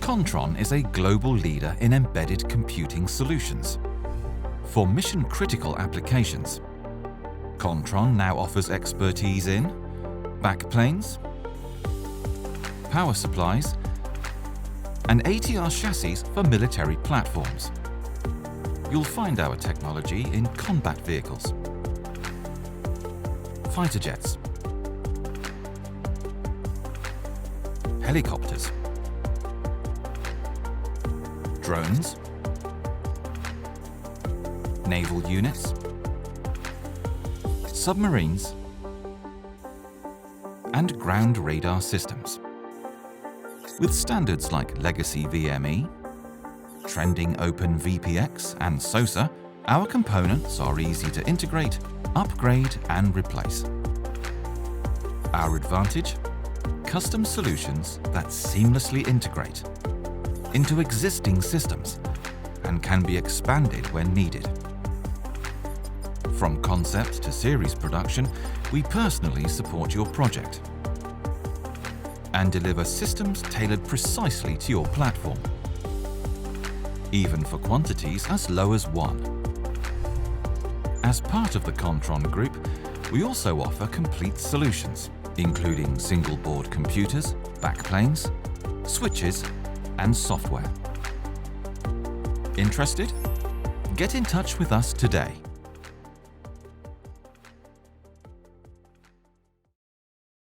Kontron is a global leader in embedded computing solutions. For mission-critical applications, Kontron now offers expertise in backplanes, power supplies, and ATR chassis for military platforms. You'll find our technology in combat vehicles, fighter jets, helicopters, drones, naval units, submarines, and ground radar systems. With standards like Legacy VME, Trending Open VPX and SOSA, our components are easy to integrate, upgrade and replace. Our advantage? Custom solutions that seamlessly integrate into existing systems and can be expanded when needed. From concept to series production, we personally support your project and deliver systems tailored precisely to your platform, even for quantities as low as 1. As part of the Kontron Group, we also offer complete solutions, including single-board computers, backplanes, switches, and software. Interested? Get in touch with us today.